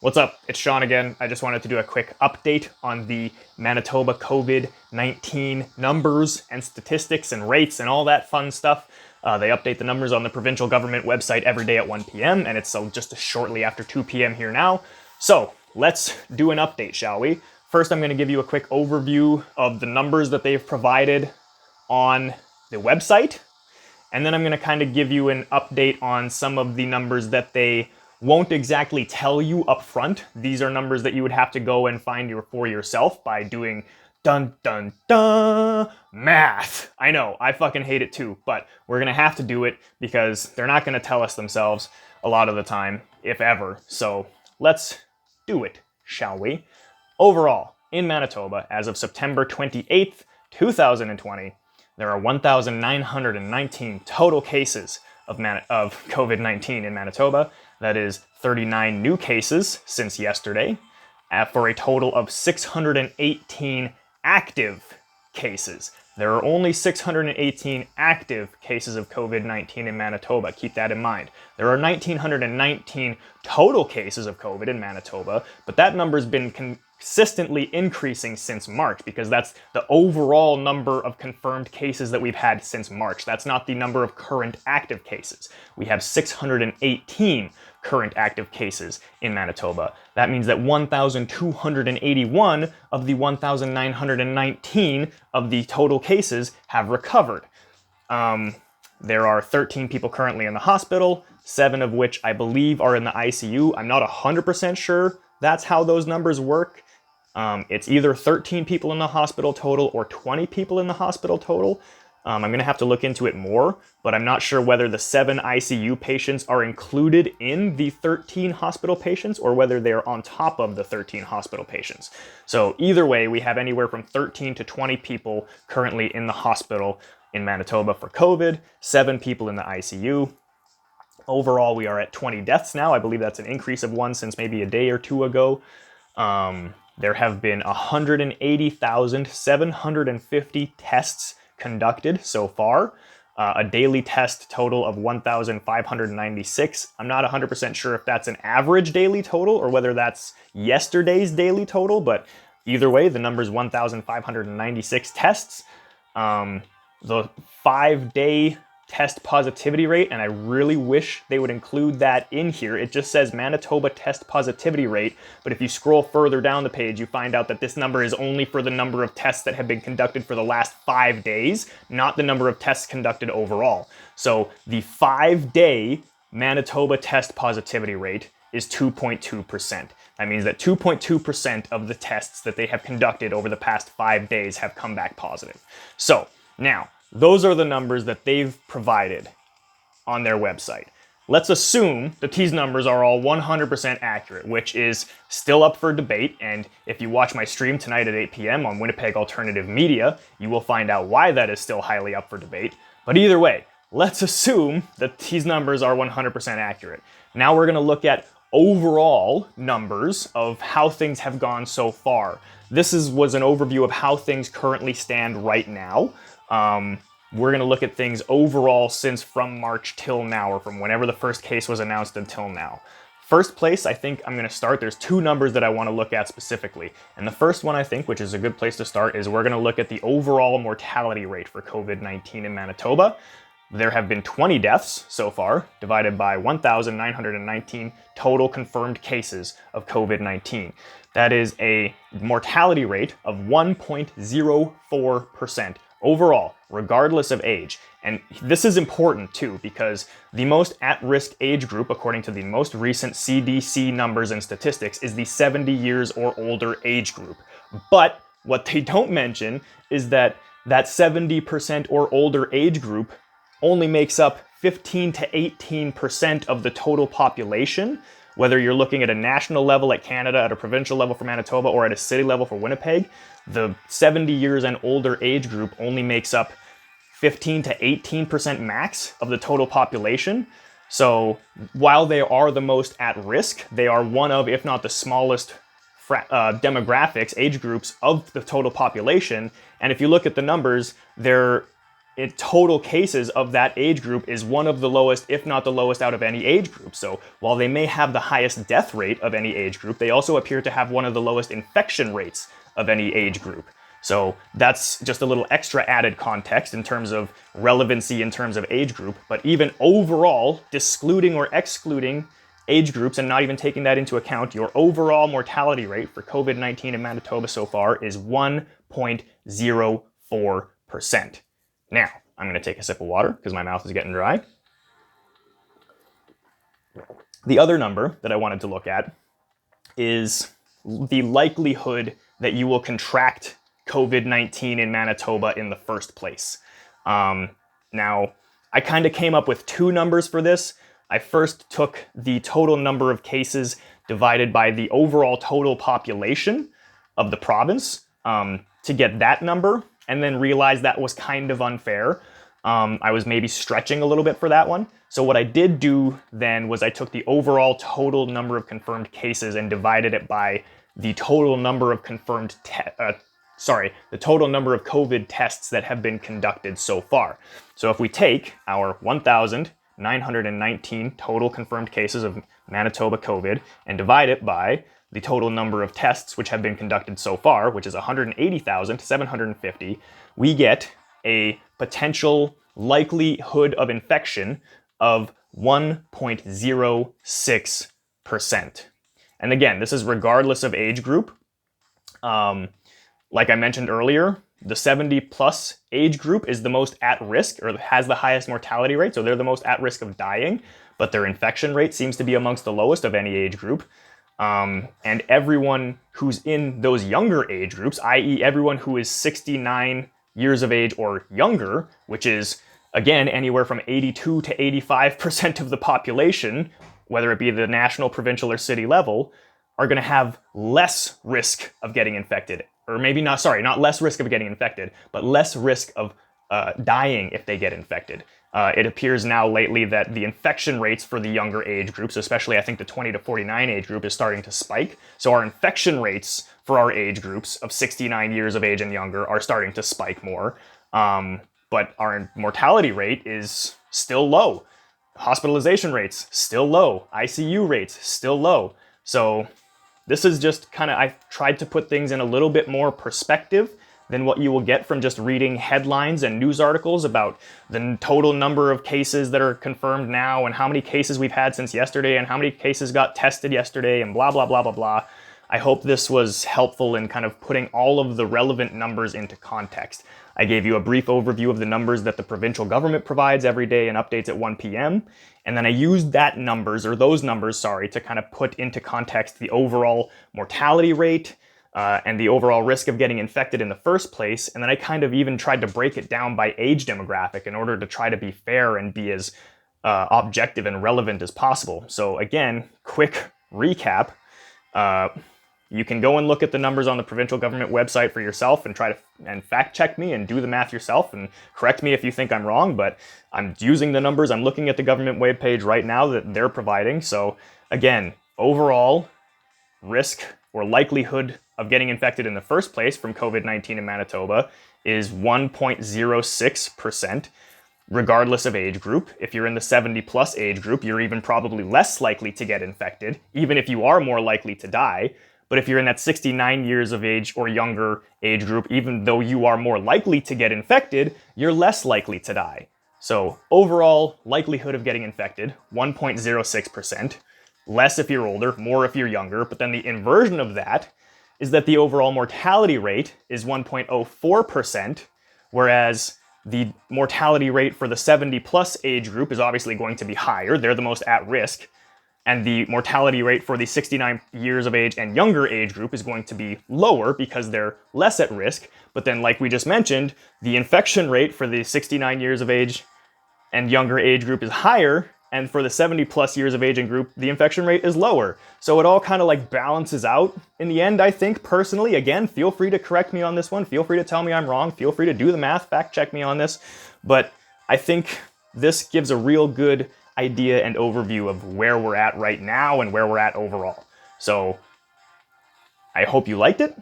What's up? It's Sean again. I just wanted to do a quick update on the Manitoba COVID-19 numbers and statistics and rates and all that fun stuff. They update the numbers on the provincial government website every day at 1 p.m. and it's just shortly after 2 p.m. here now. So let's do an update, shall we? First, I'm going to give you a quick overview of the numbers that they've provided on the website. And then I'm going to kind of give you an update on some of the numbers that they won't exactly tell you up front. These are numbers that you would have to go and find for yourself by doing dun dun dun math. I know, I fucking hate it too, but we're going to have to do it because they're not going to tell us themselves a lot of the time, if ever. So let's do it, shall we? Overall, in Manitoba, as of September 28th, 2020, there are 1,919 total cases of COVID-19 in Manitoba. That is 39 new cases since yesterday, for a total of 618 active cases. There are only 618 active cases of COVID-19 in Manitoba. Keep that in mind. There are 1,919 total cases of COVID in Manitoba, but that number's been consistently increasing since March because that's the overall number of confirmed cases that we've had since March. That's not the number of current active cases. We have 618 current active cases in Manitoba. That means that 1,281 of the 1,919 of the total cases have recovered. There are 13 people currently in the hospital, 7 of which I believe are in the ICU. I'm not 100% sure that's how those numbers work. It's either 13 people in the hospital total or 20 people in the hospital total. I'm going to have to look into it more, but I'm not sure whether the 7 ICU patients are included in the 13 hospital patients or whether they're on top of the 13 hospital patients. So either way, we have anywhere from 13 to 20 people currently in the hospital in Manitoba for COVID, 7 people in the ICU. Overall, we are at 20 deaths now. I believe that's an increase of 1 since maybe a day or 2 ago. There have been 180,750 tests conducted so far, a daily test total of 1,596. I'm not 100% sure if that's an average daily total or whether that's yesterday's daily total, but either way, the number is 1,596 tests. The 5-day test positivity rate, and I really wish they would include that in here. It just says Manitoba test positivity rate, but if you scroll further down the page, you find out that this number is only for the number of tests that have been conducted for the last 5 days, not the number of tests conducted overall. So the 5-day Manitoba test positivity rate is 2.2%. That means that 2.2% of the tests that they have conducted over the past 5 days have come back positive. So now, those are the numbers that they've provided on their website. Let's assume that these numbers are all 100% accurate, which is still up for debate. And if you watch my stream tonight at 8 p.m. on Winnipeg Alternative Media, you will find out why that is still highly up for debate. But either way, let's assume that these numbers are 100% accurate. Now we're going to look at overall numbers of how things have gone so far. This was an overview of how things currently stand right now. We're going to look at things overall since from March till now, or from whenever the first case was announced until now. First place, I think I'm going to start. There's 2 numbers that I want to look at specifically. And the first one, I think, which is a good place to start, is we're going to look at the overall mortality rate for COVID-19 in Manitoba. There have been 20 deaths so far, divided by 1,919 total confirmed cases of COVID-19. That is a mortality rate of 1.04%. overall, regardless of age. And this is important too, because the most at-risk age group, according to the most recent CDC numbers and statistics, is the 70 years or older age group. But what they don't mention is that 70% or older age group only makes up 15 to 18% of the total population, whether you're looking at a national level at Canada, at a provincial level for Manitoba, or at a city level for Winnipeg. The 70 years and older age group only makes up 15 to 18% max of the total population. So while they are the most at risk, they are one of, if not the smallest demographics, age groups of the total population. And if you look at the numbers, they're total cases of that age group is one of the lowest, if not the lowest, out of any age group. So while they may have the highest death rate of any age group, they also appear to have one of the lowest infection rates of any age group. So that's just a little extra added context in terms of relevancy in terms of age group. But even overall, excluding or excluding age groups and not even taking that into account, your overall mortality rate for COVID-19 in Manitoba so far is 1.04%. Now, I'm going to take a sip of water because my mouth is getting dry. The other number that I wanted to look at is the likelihood that you will contract COVID-19 in Manitoba in the first place. Now, I kind of came up with two numbers for this. I first took the total number of cases divided by the overall total population of the province to get that number, and then realized that was kind of unfair. I was maybe stretching a little bit for that one. So what I did do then was I took the overall total number of confirmed cases and divided it by the total number of confirmed the total number of COVID tests that have been conducted so far. So if we take our 1,919 total confirmed cases of Manitoba COVID and divide it by the total number of tests which have been conducted so far, which is 180,750, we get a potential likelihood of infection of 1.06%. And again, this is regardless of age group. Like I mentioned earlier, the 70 plus age group is the most at risk, or has the highest mortality rate, so they're the most at risk of dying, but their infection rate seems to be amongst the lowest of any age group. And everyone who's in those younger age groups, i.e. everyone who is 69 years of age or younger, which is, again, anywhere from 82 to 85% of the population, whether it be the national, provincial, or city level, are going to have less risk of getting infected. Or maybe not less risk of getting infected, but less risk of dying if they get infected. It appears now lately that the infection rates for the younger age groups, especially I think the 20 to 49 age group, is starting to spike. So our infection rates for our age groups of 69 years of age and younger are starting to spike more. But our mortality rate is still low. Hospitalization rates, still low. ICU rates, still low. So this is just kind of, I've tried to put things in a little bit more perspective than what you will get from just reading headlines and news articles about the total number of cases that are confirmed now and how many cases we've had since yesterday and how many cases got tested yesterday and blah, blah, blah, blah, blah. I hope this was helpful in kind of putting all of the relevant numbers into context. I gave you a brief overview of the numbers that the provincial government provides every day and updates at 1 p.m. And then I used those numbers, to kind of put into context the overall mortality rate and the overall risk of getting infected in the first place. And then I kind of even tried to break it down by age demographic in order to try to be fair and be as objective and relevant as possible. So again, quick recap. You can go and look at the numbers on the provincial government website for yourself and try to fact check me and do the math yourself and correct me if you think I'm wrong, but I'm using the numbers. I'm looking at the government webpage right now that they're providing. So again, overall risk or likelihood of getting infected in the first place from COVID-19 in Manitoba is 1.06%. Regardless of age group. If you're in the 70 plus age group, you're even probably less likely to get infected, even if you are more likely to die. But if you're in that 69 years of age or younger age group, even though you are more likely to get infected, you're less likely to die. So overall likelihood of getting infected, 1.06%. Less if you're older, more if you're younger. But then the inversion of that is that the overall mortality rate is 1.04%, whereas the mortality rate for the 70 plus age group is obviously going to be higher. They're the most at risk. And the mortality rate for the 69 years of age and younger age group is going to be lower because they're less at risk. But then, like we just mentioned, the infection rate for the 69 years of age and younger age group is higher. And for the 70 plus years of age and group, the infection rate is lower. So it all kind of like balances out in the end, I think, personally. Again, feel free to correct me on this one. Feel free to tell me I'm wrong. Feel free to do the math, fact check me on this. But I think this gives a real good idea and overview of where we're at right now and where we're at overall. So I hope you liked it.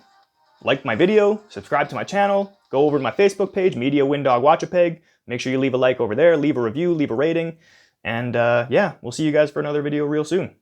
Like my video, subscribe to my channel, go over to my Facebook page, Media Windog Watchapeg. make sure you leave a like over there, leave a review, leave a rating, and yeah, we'll see you guys for another video real soon.